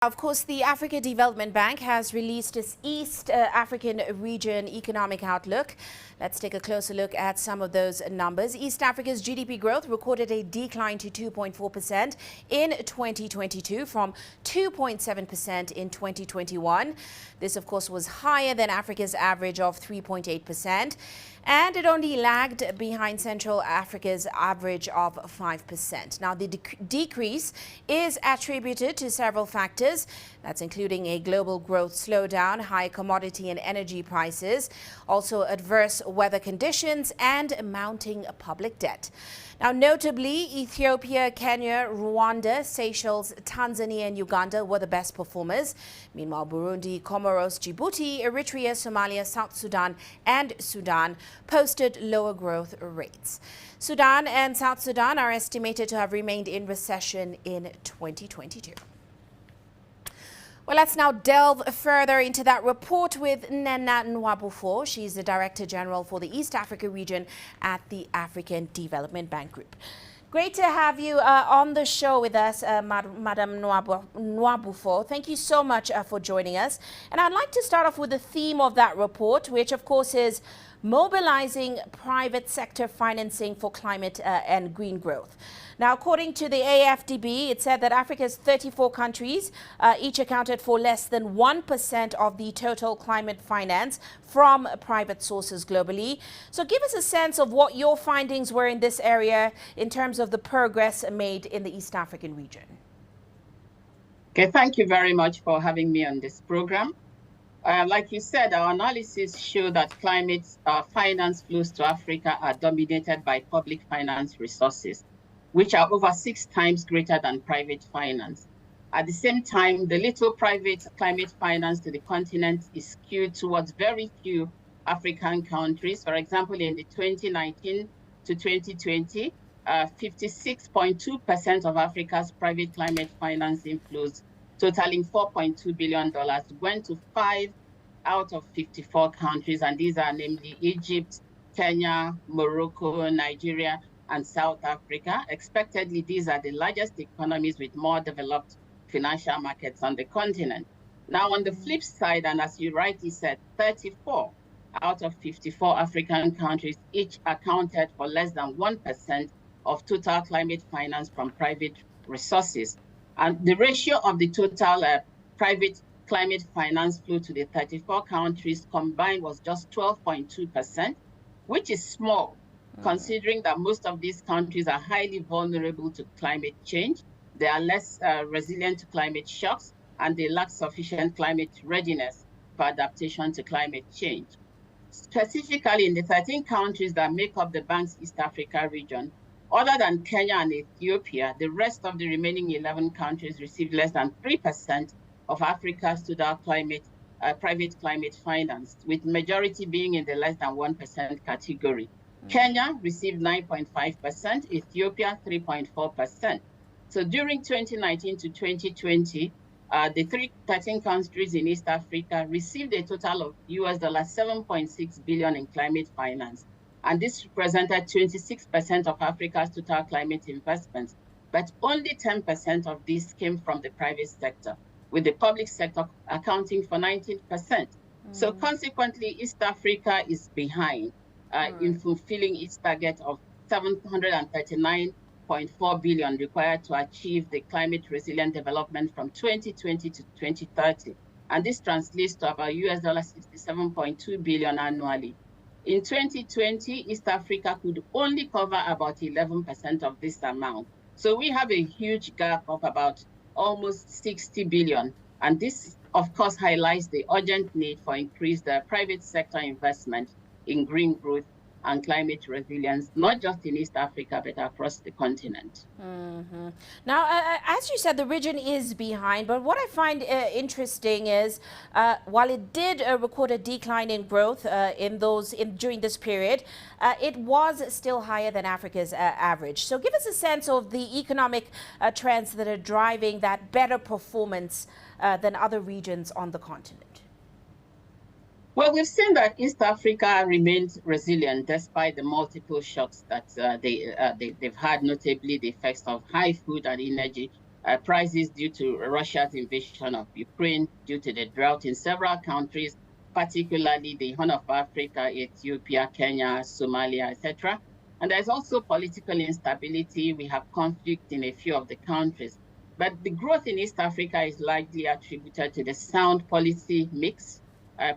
Of course, the Africa Development Bank has released its East African Region Economic Outlook. Let's take a closer look at some of those numbers. East Africa's GDP growth recorded a decline to 2.4% in 2022 from 2.7% in 2021. This, of course, was higher than Africa's average of 3.8%. And it only lagged behind Central Africa's average of 5%. Now, the decrease is attributed to several factors. That's including a global growth slowdown, high commodity and energy prices, also adverse weather conditions, and mounting public debt. Now, notably, Ethiopia, Kenya, Rwanda, Seychelles, Tanzania, and Uganda were the best performers. Meanwhile, Burundi, Comoros, Djibouti, Eritrea, Somalia, South Sudan, and Sudan posted lower growth rates. Sudan and South Sudan are estimated to have remained in recession in 2022. Well, let's now delve further into that report with Nena Nwabufo. She's the Director General for the East Africa region at the African Development Bank Group. Great to have you on the show with us, Madam Nwabufo. Thank you so much for joining us. And I'd like to start off with the theme of that report, which of course is mobilizing private sector financing for climate and green growth. Now, according to the AFDB, it said that Africa's 34 countries each accounted for less than 1% of the total climate finance from private sources globally. So give us a sense of what your findings were in this area in terms of the progress made in the East African region. Okay, thank you very much for having me on this program. Like you said, our analysis showed that climate finance flows to Africa are dominated by public finance resources, which are over 6 times greater than private finance. At the same time, the little private climate finance to the continent is skewed towards very few African countries. For example, in the 2019 to 2020, 56.2% of Africa's private climate finance inflows, totaling $4.2 billion, went to 5 out of 54 countries, and these are namely Egypt, Kenya, Morocco, Nigeria, and South Africa. Expectedly, these are the largest economies with more developed financial markets on the continent. Now, on the flip side, and as you rightly said, 34 out of 54 African countries each accounted for less than 1% of total climate finance from private resources. And the ratio of the total private climate finance flow to the 34 countries combined was just 12.2%, which is small, considering that most of these countries are highly vulnerable to climate change. They are less resilient to climate shocks, and they lack sufficient climate readiness for adaptation to climate change. Specifically, in the 13 countries that make up the bank's East Africa region, other than Kenya and Ethiopia, the rest of the remaining 11 countries received less than 3% of Africa's total private climate finance, with majority being in the less than 1% category. Kenya received 9.5%, Ethiopia 3.4%. So during 2019 to 2020, the 13 countries in East Africa received a total of US $7.6 billion in climate finance. And this represented 26% of Africa's total climate investments, but only 10% of this came from the private sector, with the public sector accounting for 19%. So consequently, East Africa is behind in fulfilling its target of $739.4 billion required to achieve the climate resilient development from 2020 to 2030. And this translates to about US $67.2 billion annually. In 2020, East Africa could only cover about 11% of this amount. So we have a huge gap of about almost 60 billion. And this, of course, highlights the urgent need for increased private sector investment in green growth and climate resilience, not just in East Africa, but across the continent. Now, as you said, the region is behind, but what I find interesting is while it did record a decline in growth during this period, it was still higher than Africa's average. So give us a sense of the economic trends that are driving that better performance than other regions on the continent. Well, we've seen that East Africa remains resilient despite the multiple shocks that they've had, notably the effects of high food and energy prices due to Russia's invasion of Ukraine, due to the drought in several countries, particularly the Horn of Africa, Ethiopia, Kenya, Somalia, etc. And there's also political instability. We have conflict in a few of the countries. But the growth in East Africa is largely attributed to the sound policy mix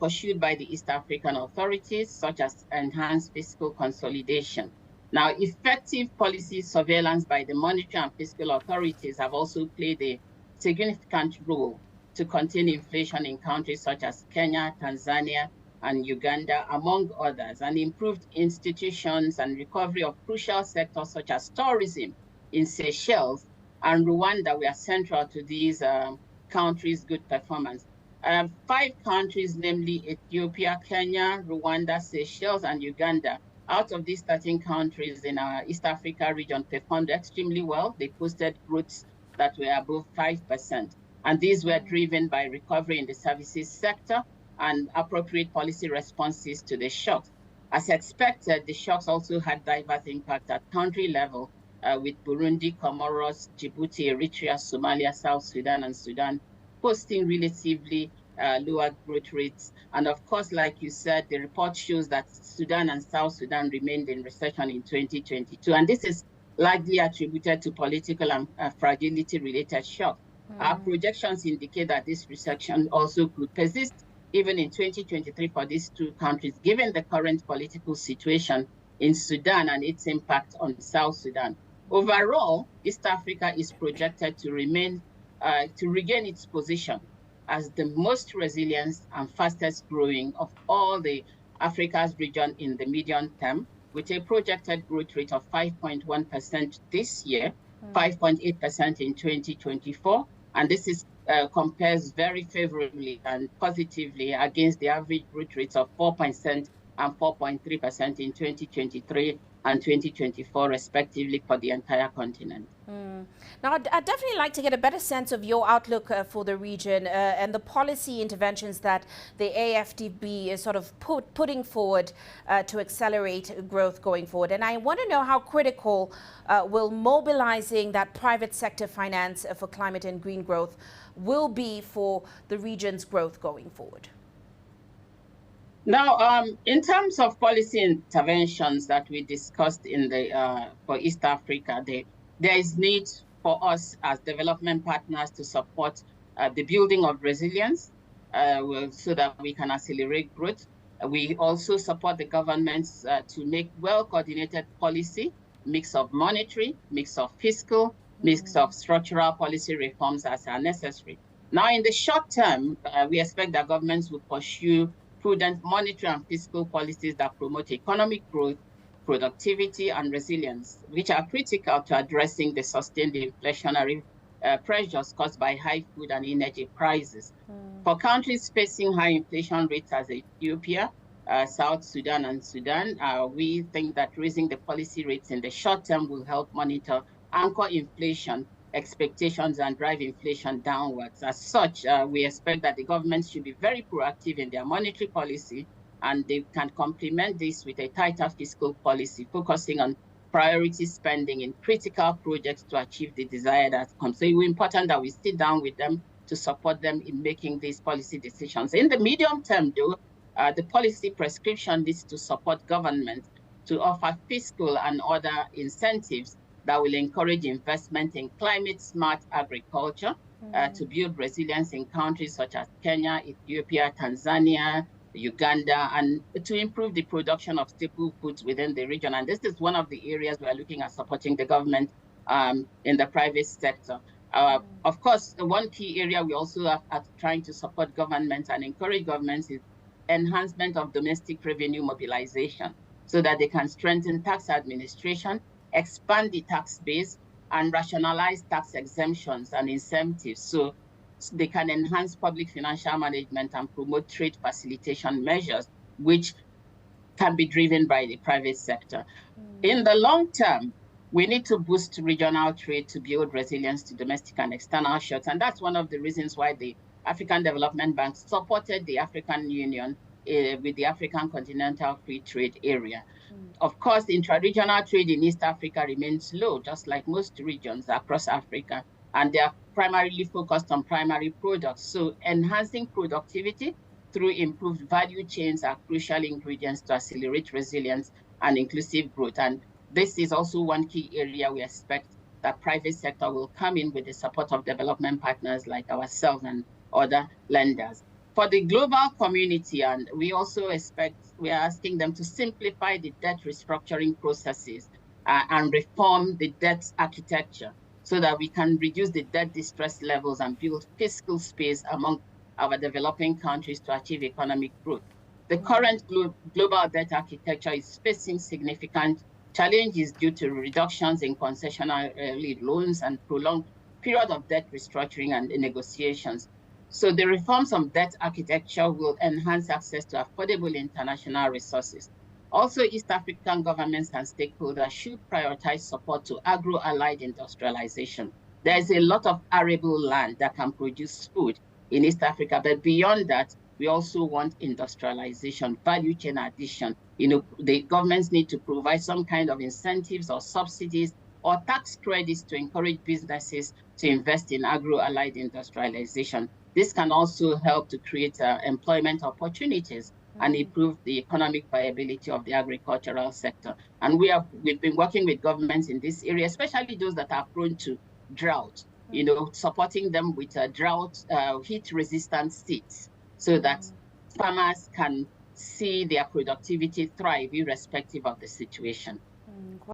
pursued by the East African authorities, such as enhanced fiscal consolidation. Now, effective policy surveillance by the monetary and fiscal authorities have also played a significant role to contain inflation in countries such as Kenya, Tanzania, and Uganda, among others, and improved institutions and recovery of crucial sectors such as tourism in Seychelles and Rwanda were central to these countries' good performance. 5 countries, namely Ethiopia, Kenya, Rwanda, Seychelles, and Uganda, out of these 13 countries in our East Africa region performed extremely well. They posted growths that were above 5%. And these were driven by recovery in the services sector and appropriate policy responses to the shocks. As expected, the shocks also had diverse impact at country level, with Burundi, Comoros, Djibouti, Eritrea, Somalia, South Sudan, and Sudan posting relatively lower growth rates. And of course, like you said, the report shows that Sudan and South Sudan remained in recession in 2022. And this is largely attributed to political and fragility-related shocks. Our projections indicate that this recession also could persist even in 2023 for these 2 countries, given the current political situation in Sudan and its impact on South Sudan. Overall, East Africa is projected to regain its position as the most resilient and fastest growing of all the Africa's region in the medium term, with a projected growth rate of 5.1% this year, 5.8% in 2024. And this is compares very favorably and positively against the average growth rates of 4% and 4.3% in 2023 and 2024, respectively, for the entire continent. Now, I'd definitely like to get a better sense of your outlook for the region and the policy interventions that the AfDB is sort of putting forward to accelerate growth going forward. And I want to know how critical will mobilizing that private sector finance for climate and green growth will be for the region's growth going forward. Now, in terms of policy interventions that we discussed in the for East Africa, there is need for us as development partners to support the building of resilience so that we can accelerate growth. We also support the governments to make well-coordinated policy, mix of monetary, mix of fiscal, mix of structural policy reforms as are necessary. Now, in the short term, we expect that governments will pursue prudent monetary and fiscal policies that promote economic growth, productivity, and resilience, which are critical to addressing the sustained inflationary pressures caused by high food and energy prices. For countries facing high inflation rates as Ethiopia, South Sudan, and Sudan, we think that raising the policy rates in the short term will help monitor anchor inflation expectations and drive inflation downwards. As such, we expect that the government should be very proactive in their monetary policy, and they can complement this with a tighter fiscal policy, focusing on priority spending in critical projects to achieve the desired outcome. So it is important that we sit down with them to support them in making these policy decisions. In the medium term, though, the policy prescription needs to support government to offer fiscal and other incentives that will encourage investment in climate-smart agriculture to build resilience in countries such as Kenya, Ethiopia, Tanzania, Uganda, and to improve the production of staple foods within the region. And this is one of the areas we are looking at supporting the government in the private sector. Of course, one key area we also are trying to support governments and encourage governments is enhancement of domestic revenue mobilization so that they can strengthen tax administration, expand the tax base, and rationalize tax exemptions and incentives so they can enhance public financial management and promote trade facilitation measures, which can be driven by the private sector. In the long term, we need to boost regional trade to build resilience to domestic and external shocks. And that's one of the reasons why the African Development Bank supported the African Union with the African Continental Free Trade Area. Of course, intra-regional trade in East Africa remains low, just like most regions across Africa. and they are primarily focused on primary products. So enhancing productivity through improved value chains are crucial ingredients to accelerate resilience and inclusive growth. And this is also one key area we expect that private sector will come in with the support of development partners like ourselves and other lenders. For the global community, and we also expect, we are asking them to simplify the debt restructuring processes and reform the debt architecture so that we can reduce the debt distress levels and build fiscal space among our developing countries to achieve economic growth. The current global debt architecture is facing significant challenges due to reductions in concessional loans and prolonged period of debt restructuring and negotiations. So the reforms of debt architecture will enhance access to affordable international resources. Also, East African governments and stakeholders should prioritize support to agro-allied industrialization. There is a lot of arable land that can produce food in East Africa, but beyond that, we also want industrialization, value chain addition. The governments need to provide some kind of incentives or subsidies or tax credits to encourage businesses to invest in agro-allied industrialization. This can also help to create employment opportunities and improve the economic viability of the agricultural sector. And we've been working with governments in this area, especially those that are prone to drought, supporting them with drought heat-resistant seeds so that farmers can see their productivity thrive irrespective of the situation.